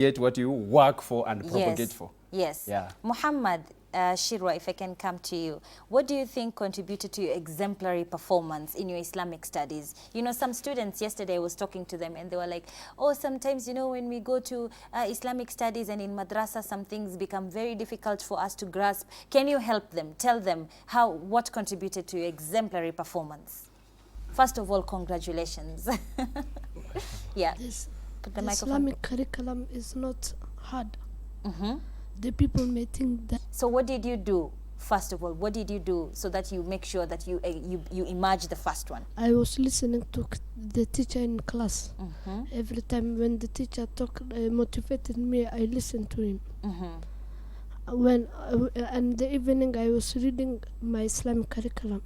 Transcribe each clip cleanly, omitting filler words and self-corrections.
Get what you work for and propagate for. Yes. Yeah. Muhammad, Shirwa, if I can come to you, what do you think contributed to your exemplary performance in your Islamic studies? You know, some students yesterday, I was talking to them and they were like, oh, sometimes, you know, when we go to Islamic studies and in madrasa, some things become very difficult for us to grasp. Can you help them? Tell them what contributed to your exemplary performance? First of all, congratulations. Yeah. Put the microphone. Islamic curriculum is not hard. The people may think that. So what did you do? First of all, what did you do so that you make sure that you emerge the first one? I was listening to the teacher in class. Every time when the teacher motivated me, I listened to him. When and the evening I was reading my Islamic curriculum.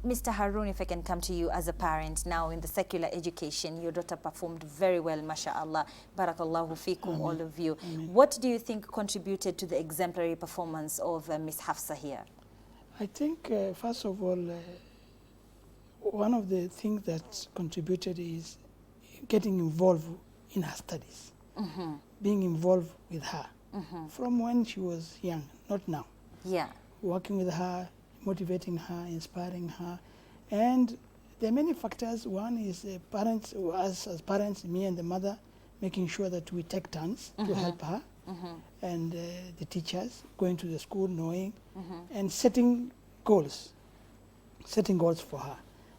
Mr. Harun, if I can come to you as a parent now in the secular education, your daughter performed very well, mashallah. Barakallahu fikum, all of you. What do you think contributed to the exemplary performance of Miss Hafsa here? I think, first of all, one of the things that contributed is getting involved in her studies, being involved with her from when she was young, not now. Yeah. Working with her, motivating her, inspiring her. And there are many factors. One is parents, us as parents, me and the mother, making sure that we take turns to help her, and the teachers going to the school, knowing, and setting goals for her.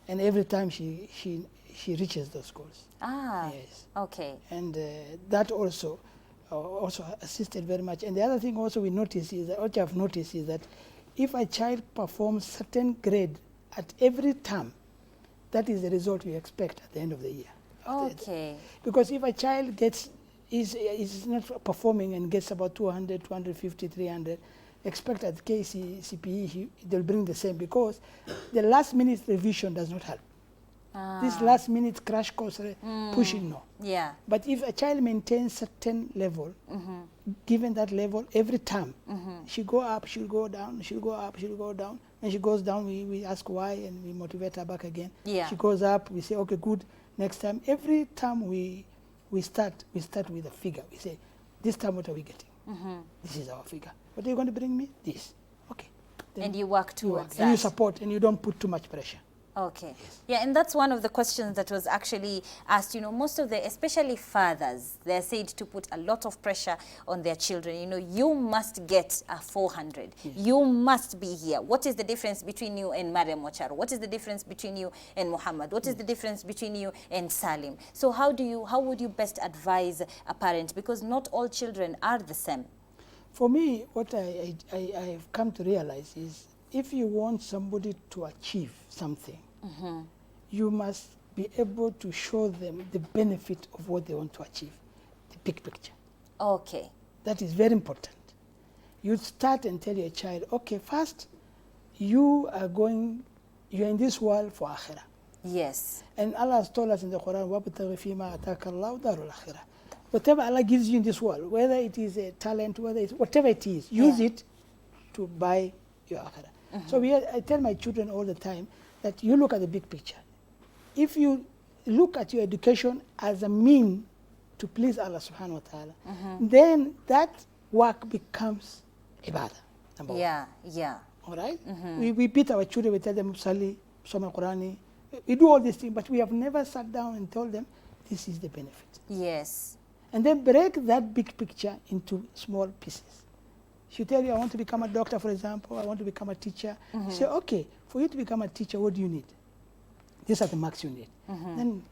And every time she reaches those goals. Ah, yes. Okay. And that also assisted very much. And the other thing also we notice is that, what I've noticed is that if a child performs certain grade at every term, that is the result we expect at the end of the year. Okay. Because if a child is not performing and gets about 200, 250, 300, expect at KCPE they'll bring the same, because the last minute revision does not help. This last minute crash course pushing, no. Yeah. But if a child maintains certain level, given that level every term, she'll go up, she'll go down, she'll go up, she'll go down. When she goes down, we ask why and we motivate her back again. Yeah. She goes up, we say, okay, good, next time. Every time we start with a figure. We say, this time what are we getting? This is our figure. What are you going to bring me? This. Okay. Then And you work towards that. And you support, and you don't put too much pressure. Okay. Yes. Yeah, and that's one of the questions that was actually asked. You know, most of especially fathers, they're said to put a lot of pressure on their children. You know, you must get a 400. Yes. You must be here. What is the difference between you and Mariam Mocharo? What is the difference between you and Muhammad? What is the difference between you and Salim? So how would you best advise a parent? Because not all children are the same. For me, what I've come to realize is, if you want somebody to achieve something, you must be able to show them the benefit of what they want to achieve, the big picture. Okay. That is very important. You start and tell your child, okay, first, you are in this world for akhirah. Yes. And Allah has told us in the Quran, وَابْتَغِ فِي مَا أَتَاكَ اللَّهُ دَارُ الْآخِرَةِ. Whatever Allah gives you in this world, whether it is a talent, whatever it is, use it to buy your akhirah. So I tell my children all the time that you look at the big picture. If you look at your education as a mean to please Allah subhanahu wa ta'ala, then that work becomes ibadah. Number one. Yeah. All right? We beat our children, we tell them, Sali, Soma Qurani. We do all these things, but we have never sat down and told them, this is the benefit. Yes. And then break that big picture into small pieces. She tell you, I want to become a doctor, for example, I want to become a teacher. You say, okay, for you to become a teacher, what do you need? These are the marks you need. Then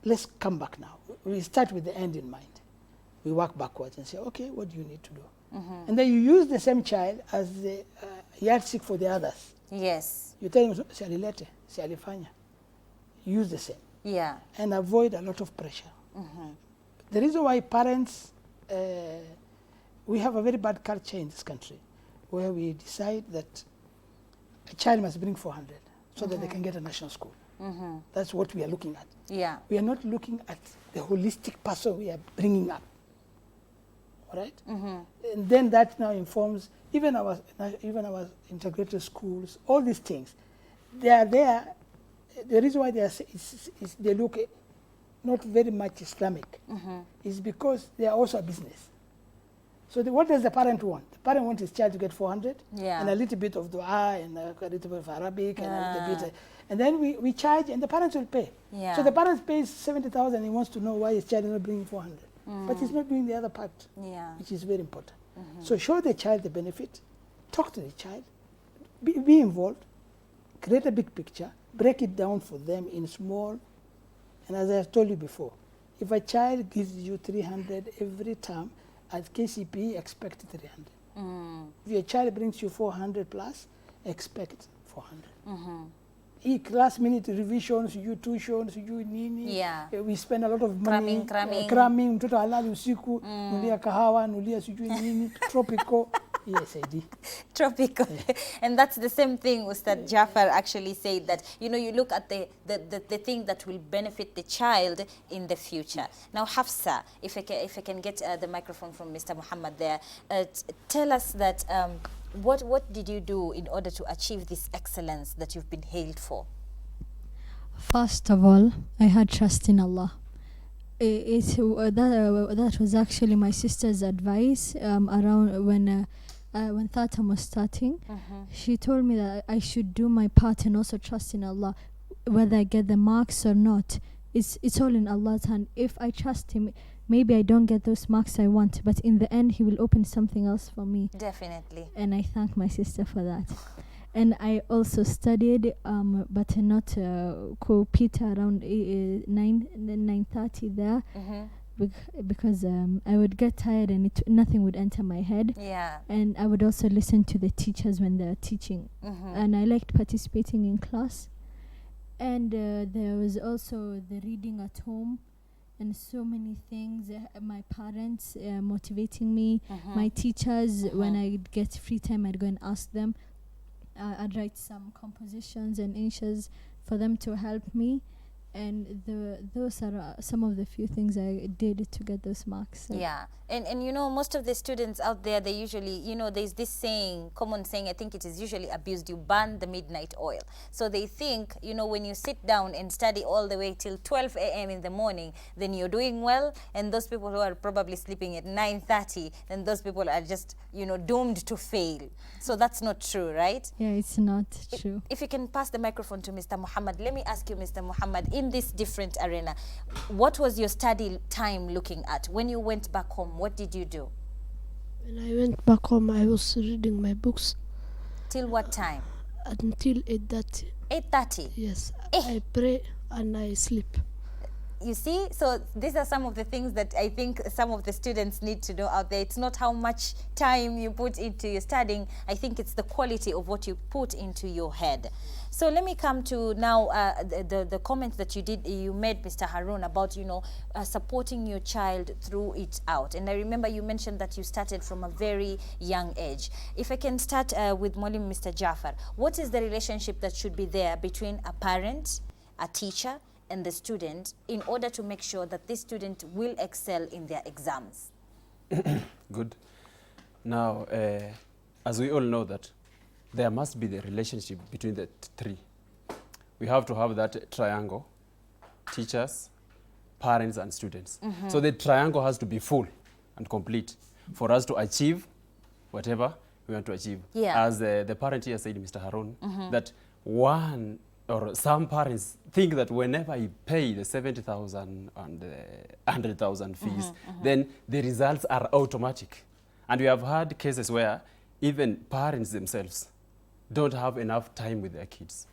let's come back now. We start with the end in mind. We work backwards and say, okay, what do you need to do? And then you use the same child as the yardstick for the others. Yes. You tell him, Sialilete, Sialifanya. Use the same. Yeah. And avoid a lot of pressure. The reason why parents, we have a very bad culture in this country, where we decide that a child must bring 400 so that they can get a national school. That's what we are looking at. Yeah. We are not looking at the holistic person we are bringing up. All right? And then that now informs even our integrated schools, all these things. They are there. The reason why they are is they look not very much Islamic is because they are also a business. So what does the parent want? The parent wants his child to get 400 Yeah. and a little bit of dua and a little bit of Arabic and a little bit. And then we charge and the parents will pay. Yeah. So the parents pays 70,000. He wants to know why his child is not bringing 400. But he's not doing the other part, Yeah. which is very important. So show the child the benefit, talk to the child, be involved, create a big picture, break it down for them in small. And as I have told you before, if a child gives you 300 every term, at KCP, expect 300. If your child brings you 400 plus, expect 400. Last minute revisions, you tuitions, you nini. Yeah. We spend a lot of money. Cramming. Mtoto halali usiku, nulia kahawa, nulia sijui nini, tropical. Yes, I did. Tropical. And that's the same thing Ustad Jafar actually said, that, you know, you look at the thing that will benefit the child in the future. Now, Hafsa, if I can get the microphone from Mr. Muhammad there, tell us that what did you do in order to achieve this excellence that you've been hailed for? First of all, I had trust in Allah. That was actually my sister's advice around when Thatam was starting. She told me that I should do my part and also trust in Allah, whether I get the marks or not. It's all in Allah's hand. If I trust Him, maybe I don't get those marks I want, but in the end, He will open something else for me. Definitely. And I thank my sister for that. And I also studied, but not co-Peter around 9:30 there, because I would get tired and nothing would enter my head. Yeah. And I would also listen to the teachers when they're teaching. And I liked participating in class. And there was also the reading at home and so many things. My parents motivating me, my teachers, when I'd get free time, I'd go and ask them. I'd write some compositions and insha's for them to help me, and those are some of the few things I did to get those marks. Yeah, and you know, most of the students out there, they usually, you know, there's this saying, common saying, I think it is usually abused, you burn the midnight oil. So they think, you know, when you sit down and study all the way till 12 a.m. in the morning, then you're doing well, and those people who are probably sleeping at 9:30, then those people are just, you know, doomed to fail. So that's not true, right? Yeah, it's not true. If you can pass the microphone to Mr. Muhammad, let me ask you, Mr. Muhammad, in this different arena, what was your study time looking at? When you went back home, what did you do? When I went back home, I was reading my books. Till what time? Until 8:30. 8:30? Yes. I pray and I sleep. You see, so these are some of the things that I think some of the students need to know out there. It's not how much time you put into your studying. I think it's the quality of what you put into your head. So let me come to now the comments that you made, Mr. Harun, about, you know, supporting your child through it out. And I remember you mentioned that you started from a very young age. If I can start with Molim, Mr. Jafar, what is the relationship that should be there between a parent, a teacher, and the student in order to make sure that this student will excel in their exams? Good. Now, as we all know that there must be the relationship between the three. We have to have that triangle, teachers, parents, and students. So the triangle has to be full and complete for us to achieve whatever we want to achieve. Yeah. As the parent here said, Mr. Harun, that one or some parents think that whenever you pay the 70,000 and 100,000 fees, then the results are automatic. And we have had cases where even parents themselves don't have enough time with their kids.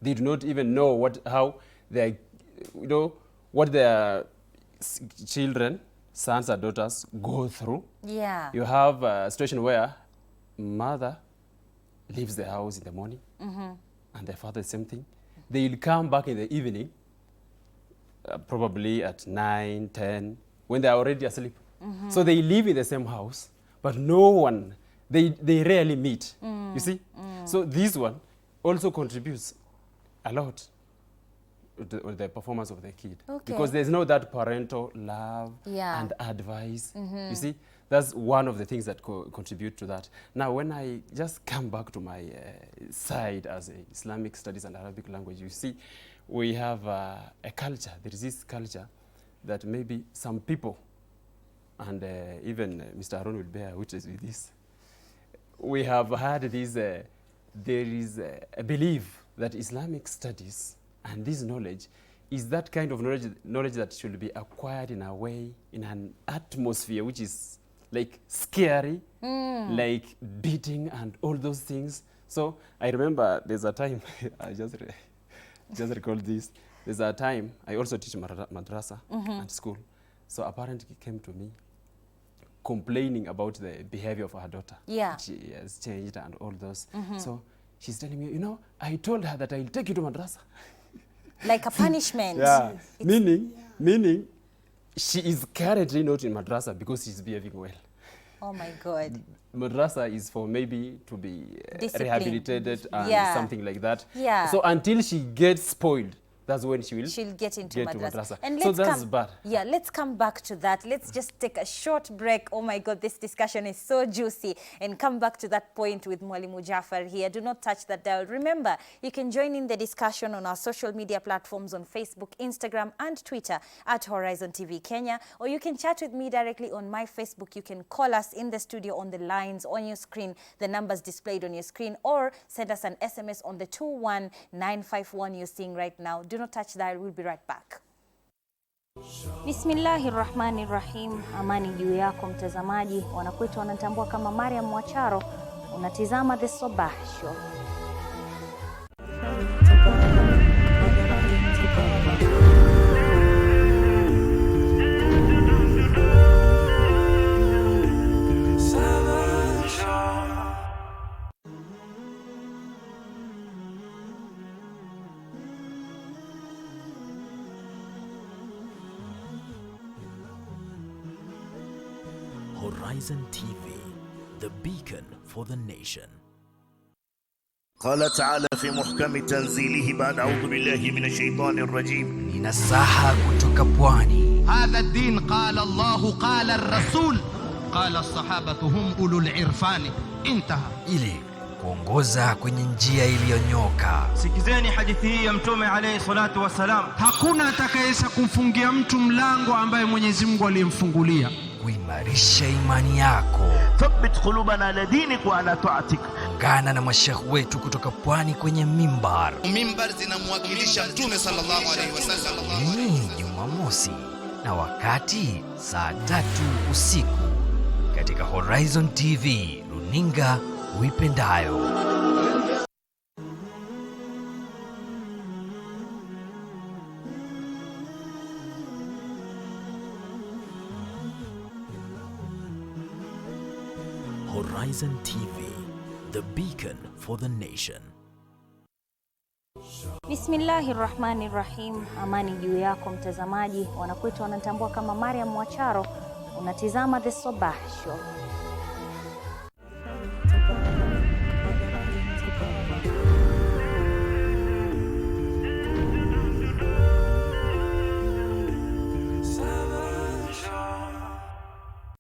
They do not even know what their children, sons or daughters, go through. Yeah. You have a situation where mother leaves the house in the morning, and the father the same thing. They will come back in the evening, probably at 9, 10, when they are already asleep. So they live in the same house, but no one, they rarely meet, you see? So this one also contributes a lot to the performance of the kid. Okay. Because there's no that parental love and advice, you see? That's one of the things that contribute to that. Now, when I just come back to my side as a Islamic studies and Arabic language, you see, we have a culture. There is this culture that maybe some people, and even Mr. Harun will bear witness with this, we have had this, there is a belief that Islamic studies and this knowledge is that kind of knowledge that should be acquired in a way, in an atmosphere which is like scary, like beating and all those things. So I remember there's a time, I just recall this, there's a time, I also teach madrasa at school. So a parent came to me complaining about the behavior of her daughter. Yeah. She has changed and all those. So she's telling me, you know, I told her that I'll take you to madrasa. Like a punishment. Yeah, meaning she is currently not in madrasa because she's behaving well. Oh my God. Madrasa is for maybe to be rehabilitated and something like that. Yeah. So until she gets spoiled, that's when she'll get into madrasa. And so that's bad. Yeah, let's come back to that. Let's just take a short break. Oh my God, this discussion is so juicy. And come back to that point with Mwalimu Jafar here. Do not touch that dial. Remember, you can join in the discussion on our social media platforms on Facebook, Instagram, and Twitter at Horizontv Kenya. Or you can chat with me directly on my Facebook. You can call us in the studio on the lines on your screen, the numbers displayed on your screen, or send us an SMS on the 21951 you're seeing right now. Do not touch that. We'll be right back. Bismillahirrahmanirrahim. Amani juu yako mtazamaji. Wanakwetu wanatambua kama Mariam Mwacharo. Unatizama The Sabah Show. Horizon TV, the beacon for the nation. قال تعالى في محكم تنزيله بعد أعوذ بالله من الشيطان الرجيم. Ninasaha kutoka pwani. هذا الدين قال الله قال الرسول قال الصحابة هم أولو العرفان. انتهى. Ili kuongoza kwenye njia iliyonyoka. Sikizeni hadithi hii ya Mtume alayhi salatu wasalam. Hakuna atakayeweza kumfungia mtu mlango ambaye Mwenyezi Mungu alimfungulia. Kuimarisha imani yako. ثبت قلوبنا على دينك وعلى طاعتك. Ungana na mashekh wetu kutoka pwani kwenye mimbar. Mimbar zinamwakilisha Mtume sallallahu alaihi wasallam. Ni Jumamosi na wakati saa 3 usiku katika Horizon TV, runinga uipendayo. Horizon TV, the beacon for the nation. Bismillahirrahmanirrahim. Amani juu yako mtazamaji. Wanakwetu wanatambua kama Mariam Mwacharo. Unatizama The Sabah Show.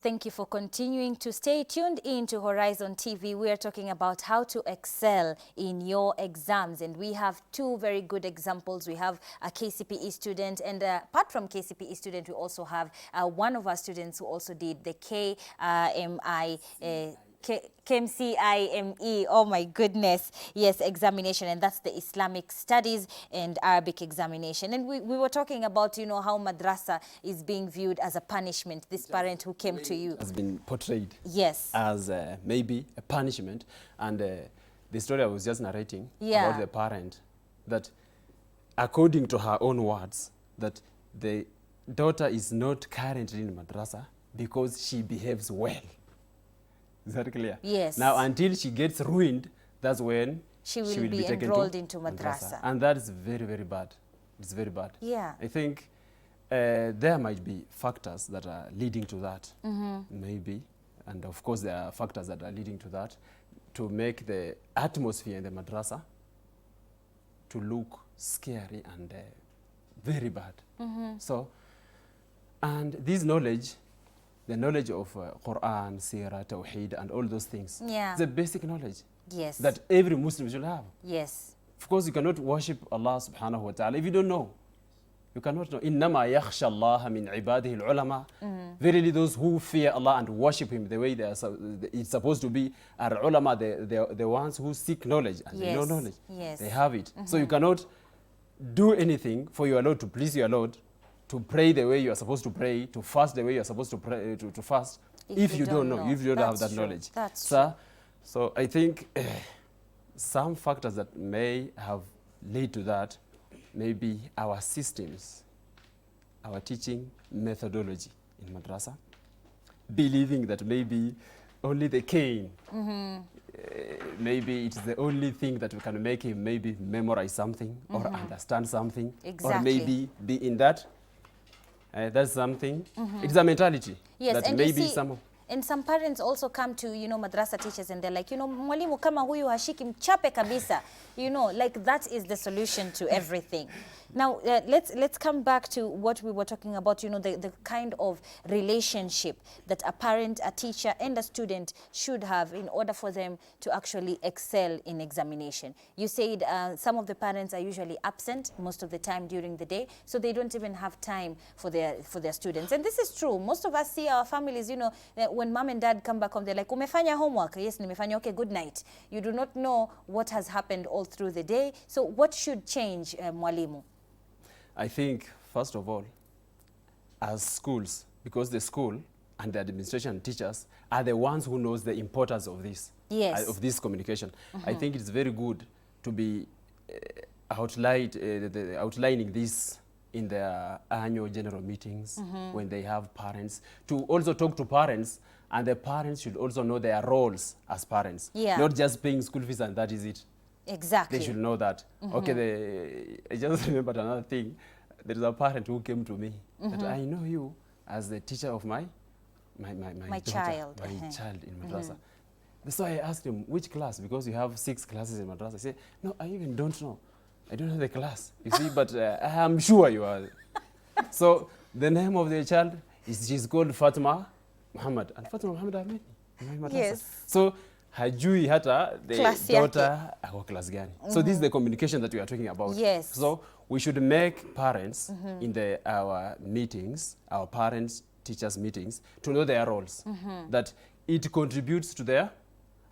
Thank you for continuing to stay tuned in to Horizon TV. We are talking about how to excel in your exams, and we have two very good examples. We have a KCPE student, and apart from KCPE student, we also have one of our students who also did the KMCIME, oh my goodness, yes, examination, and that's the Islamic Studies and Arabic examination. And we were talking about, you know, how madrasa is being viewed as a punishment. This parent who came to you has been portrayed as maybe a punishment. And the story I was just narrating about the parent, that according to her own words, that the daughter is not currently in madrasa because she behaves well. Is that clear? Yes. Now, until she gets ruined, that's when she will be enrolled into madrasa. And that is very, very bad. It's very bad. Yeah. I think there might be factors that are leading to that, maybe. And of course, there are factors that are leading to that, to make the atmosphere in the madrasa to look scary and very bad. So, and this knowledge, the knowledge of Quran, Sirah, Tawheed, and all those things. Yeah. It's a basic knowledge. Yes. That every Muslim should have. Yes. Of course, you cannot worship Allah subhanahu wa ta'ala if you don't know. You cannot know. إِنَّمَا يَخْشَى اللَّهَ مِنْ عِبَادِهِ الْعُلَمَاءِ. Verily those who fear Allah and worship Him the way it's supposed to be are ulama, the ones who seek knowledge and they know knowledge. Yes. They have it. So you cannot do anything for your Lord, to please your Lord, to pray the way you are supposed to pray, to fast the way you are supposed to pray, to fast, if you don't know, if you don't have that knowledge. That's true. So I think some factors that may have led to that, maybe our systems, our teaching methodology in madrasa, believing that maybe only the cane, maybe it's the only thing that we can make him maybe memorize something or understand something, or maybe be in that. That's something. It's a mentality. Yes, that and maybe you see, some. and some parents also come to, you know, madrasa teachers and they're like, you know, mwalimu kama huyu hashiki mchape kabisa. You know, like that is the solution to everything. Now, let's come back to what we were talking about, you know, the kind of relationship that a parent, a teacher, and a student should have in order for them to actually excel in examination. You said some of the parents are usually absent most of the time during the day, so they don't even have time for their students. And this is true. Most of us see our families, you know, when mom and dad come back home, they're like, umefanya homework? Yes, nimefanya. Okay, good night. You do not know what has happened all through the day. So what should change, mwalimu? I think, first of all, as schools, because the school and the administration and teachers are the ones who knows the importance of this, of this communication. I think it's very good to be outlining this in their annual general meetings when they have parents, to also talk to parents, and the parents should also know their roles as parents, not just paying school fees and that is it. Exactly. They should know that. Okay, I just remembered another thing. There is a parent who came to me that I know you as the teacher of my child in madrasa. So I asked him, which class? Because you have 6 classes in madrasa. I said, no, I even don't know. I don't know the class. You see, but I am sure you are. So the name of the child she's called Fatima Muhammad. And Fatima Muhammad are many in my madrasa. Yes. So hajui hata the daughter ako class gani. So this is the communication that we are talking about. Yes. So we should make parents in our meetings, our parents teachers meetings, to know their roles, that it contributes to their,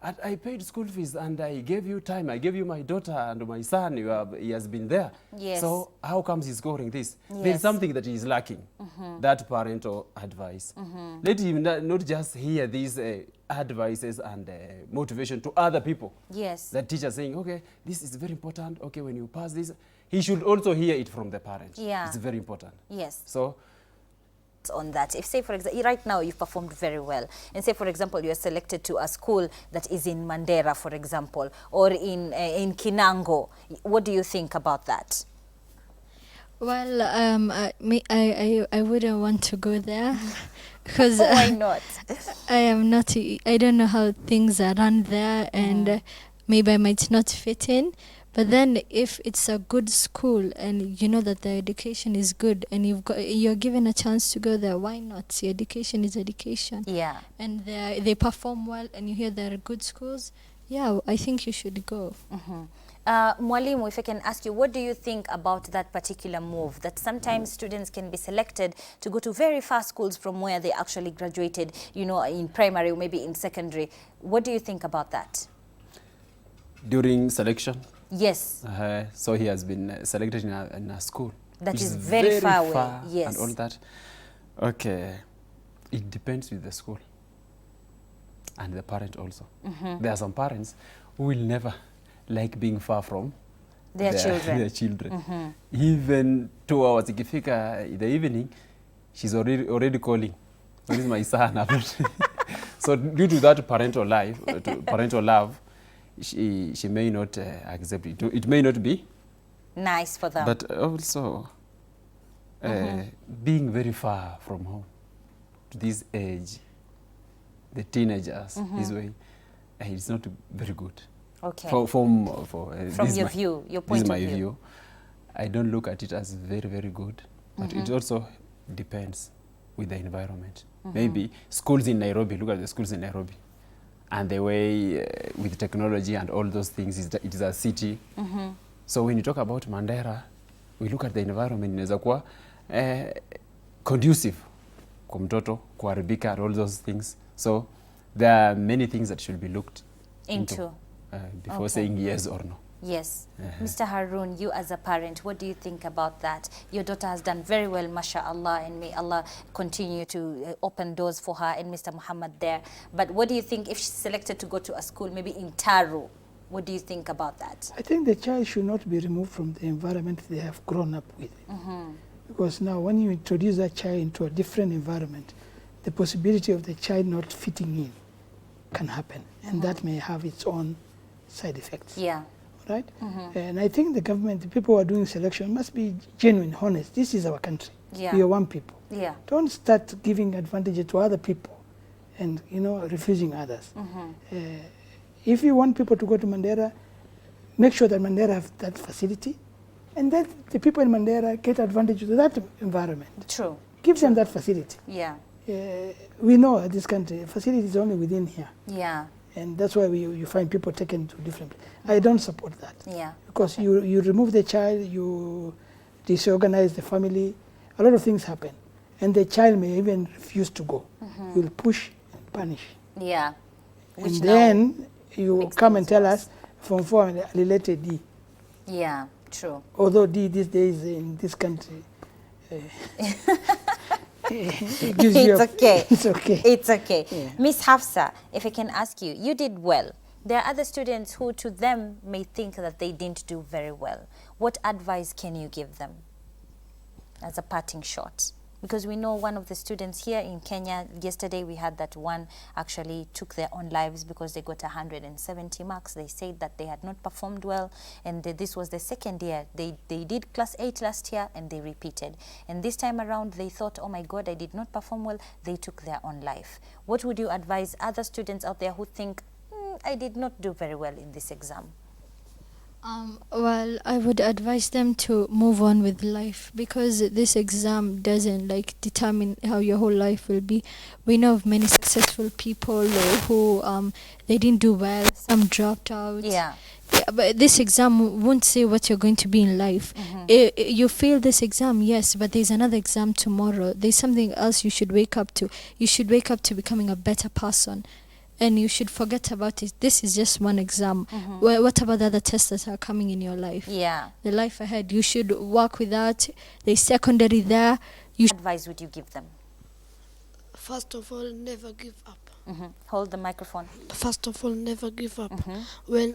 I paid school fees and I gave you time, I gave you my daughter and my son, he has been there. Yes. So how comes he's scoring this? Yes. There is something that he is lacking, that parental advice. Let him not just hear these advices and motivation to other people. Yes. The teacher saying, okay, this is very important, okay, when you pass this, he should also hear it from the parent. Yeah. It's very important. Yes. So, on that, if say for example right now you've performed very well, and say for example you are selected to a school that is in Mandera, for example, or in Kinango, what do you think about that? Well, I wouldn't want to go there because why not? I don't know how things are run there, and maybe I might not fit in. But then if it's a good school and you know that the education is good and you're given a chance to go there, why not? See, education is education. Yeah. And they perform well and you hear they're good schools, yeah, I think you should go. Mwalimu, if I can ask you, what do you think about that particular move, that sometimes students can be selected to go to very far schools from where they actually graduated, you know, in primary or maybe in secondary? What do you think about that? During selection? Yes. So he has been selected in a school that is very far away. Yes. And all that. Okay. It depends with the school and the parent also. There are some parents who will never like being far from their children. Even 2 hours ikifika in the evening, she's already calling. Where is my son? So due to that parental love, she may not accept it. It may not be nice for them. But also, being very far from home to this age, the teenagers, this way, it's not very good. Okay. From your view, your point of view. I don't look at it as very, very good. But it also depends with the environment. Maybe schools in Nairobi, look at the schools in Nairobi. And the way with technology and all those things, it is a city. So when you talk about Mandera, we look at the environment, inaweza kuwa conducive kwa mtoto kuharibika and all those things. So there are many things that should be looked into before saying yes or no. Yes. Mr. Harun, you as a parent, what do you think about that? Your daughter has done very well, mashallah, and may Allah continue to open doors for her and Mr. Muhammad there. But what do you think if she's selected to go to a school, maybe in Taro? What do you think about that? I think the child should not be removed from the environment they have grown up with. Because now when you introduce that child into a different environment, the possibility of the child not fitting in can happen. And that may have its own side effects. Yeah. Right? And I think the government, the people who are doing selection must be genuine, honest. This is our country. Yeah. We are one people. Yeah. Don't start giving advantage to other people and, you know, refusing others. If you want people to go to Mandera, make sure that Mandera have that facility, and that the people in Mandera get advantage of that environment. True. Give them that facility. Yeah. We know this country, facility is only within here. Yeah. And that's why you find people taken to different places. I don't support that. Yeah. Because you remove the child, you disorganize the family, a lot of things happen. And the child may even refuse to go. You'll push and punish. Yeah. And then you come and tell us from 4 related D. Yeah, true. Although D these days in this country, it gives It's okay. It's okay. It's okay. Yeah. Miss Hafsa, if I can ask you, you did well. There are other students who to them may think that they didn't do very well. What advice can you give them as a parting shot? Because we know one of the students here in Kenya, yesterday we had that one actually took their own lives because they got 170 marks. They said that they had not performed well, and this was the second year. They did class 8 last year and they repeated. And this time around they thought, oh my God, I did not perform well. They took their own life. What would you advise other students out there who think, I did not do very well in this exam? Well, I would advise them to move on with life, because this exam doesn't determine how your whole life will be. We know of many successful people who they didn't do well, some dropped out. Yeah. But this exam won't say what you're going to be in life. You fail this exam, yes, but there's another exam tomorrow. There's something else you should wake up to. You should wake up to becoming a better person. And you should forget about it. This is just one exam. What about the other tests that are coming in your life? Yeah. The life ahead. You should work with that. There's secondary there. What advice would you give them? First of all, never give up. Hold the microphone. First of all, never give up. When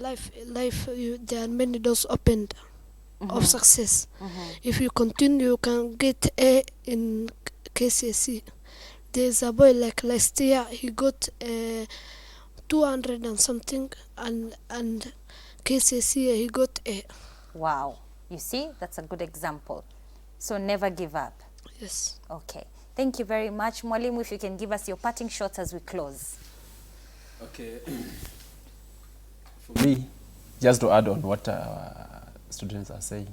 life, there are many doors opened of success. If you continue, you can get A in KCSE. There's a boy like last year, he got 200 and something, and KCSE he got A. Wow. You see, that's a good example. So never give up. Yes. Okay. Thank you very much. Mwalimu, if you can give us your parting shots as we close. Okay. For me, just to add on what students are saying,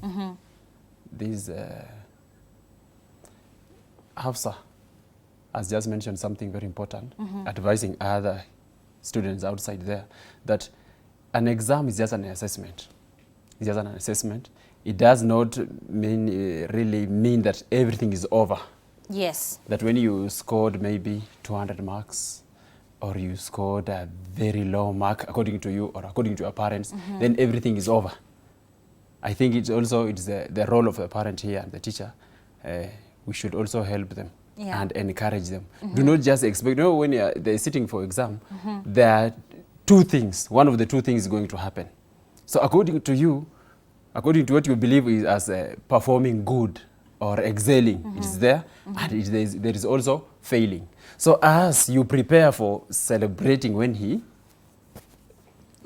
this Hafsa has just mentioned something very important, advising other students outside there that an exam is just an assessment. It's just an assessment. It does not really mean that everything is over. Yes. That when you scored maybe 200 marks, or you scored a very low mark according to you or according to your parents, then everything is over. I think it's the role of the parent here and the teacher. We should also help them. Yeah. And encourage them. Do not just expect, when they're sitting for exam, there are two things. One of the two things is going to happen. So according to you, according to what you believe is as performing good or excelling, it's there, and there is also failing. So as you prepare for celebrating when he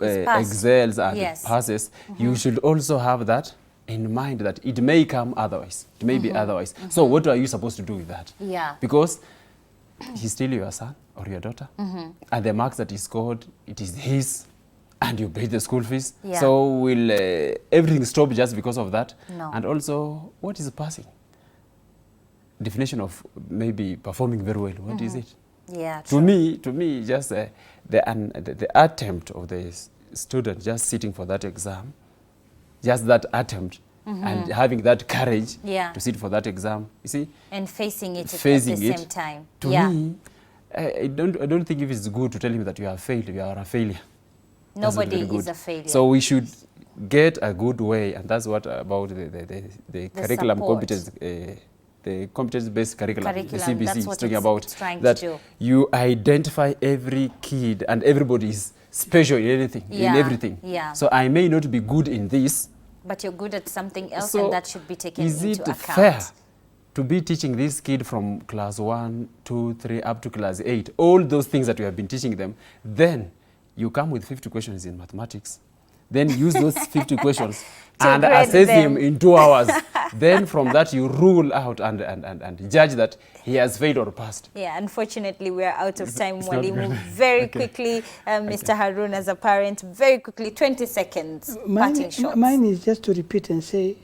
excels and passes, you should also have that in mind, that it may come otherwise. It may be otherwise. So what are you supposed to do with that? Yeah. Because he's still your son or your daughter, and the marks that he scored, it is his, and you pay the school fees. Yeah. So will everything stop just because of that? No. And also, what is passing? Definition of maybe performing very well. What is it? Yeah. To me, just the attempt of the student just sitting for that exam just that attempt and having that courage Yeah. to sit for that exam, you see. And facing it at Facing the it, same time. To me, I don't think if it's good to tell him that you have failed, you are a failure. That's not Nobody very good. is a failure. So we should get a good way, and that's what about the curriculum support. competence, the competence-based curriculum, the CBC that's is what talking it's about, trying that to do. you identify every kid and everybody is special in anything, in everything. Yeah. So I may not be good in this, but you're good at something else, so and that should be taken is into it account. fair to be teaching this kid from class 1, 2, 3 up to class 8, all those things that we have been teaching them, then you come with 50 questions in mathematics, then use those 50 questions and assess him in 2 hours. Then from that you rule out and judge that he has failed or passed. Yeah, unfortunately we are out of time, It's not Mwalimu. good. Very quickly, Mr. Harun, as a parent, very quickly, 20 seconds, parting shots. Mine is just to repeat and say,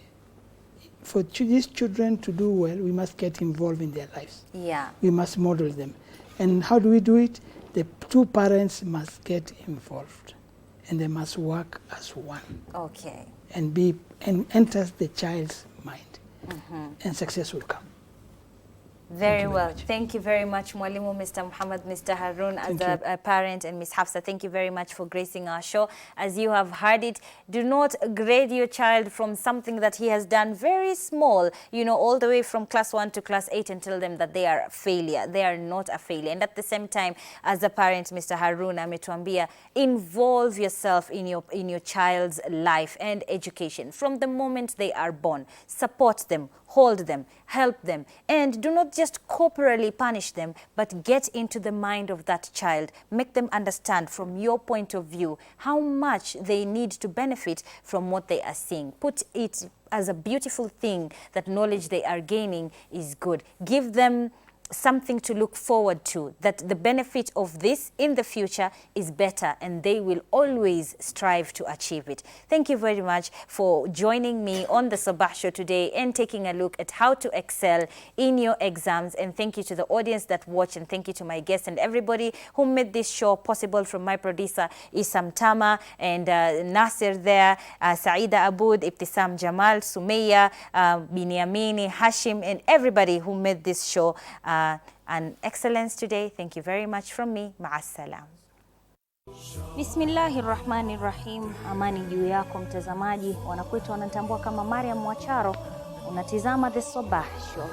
for these children to do well, we must get involved in their lives. Yeah. We must model them. And how do we do it? The two parents must get involved, and they must work as one. Okay. And enters the child's mind, and success will come. Very well. Thank you very much, Mwalimu, Mr. Muhammad, Mr. Harun, as a parent, and Ms. Hafsa. Thank you very much for gracing our show. As you have heard it, do not grade your child from something that he has done very small, you know, all the way from class 1 to class 8, and tell them that they are a failure. They are not a failure. And at the same time, as a parent, Mr. Harun ametuambia, involve yourself in your child's life and education from the moment they are born. Support them, hold them, help them, and do not just corporally punish them, but get into the mind of that child. Make them understand from your point of view how much they need to benefit from what they are seeing. Put it as a beautiful thing that knowledge they are gaining is good. Give them something to look forward to, that the benefit of this in the future is better, and they will always strive to achieve it. Thank you very much for joining me on the Sabah Show today and taking a look at how to excel in your exams. And thank you to the audience that watched, and thank you to my guests and everybody who made this show possible, from my producer Isam Tama and Nasir there, Saida Aboud, Ibtisam Jamal, Sumaya, Binyamini, Hashim, and everybody who made this show an excellence today. Thank you very much from me. Ma'assalam. Bismillahirrahmanirrahim. Amani juu yako mtazamaji. Wanakuita wanatambua kama Mariam Mwacharo. Unatizama The Sabah Show.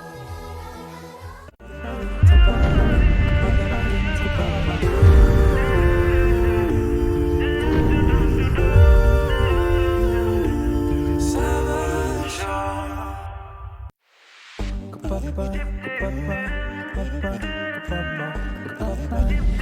Bye.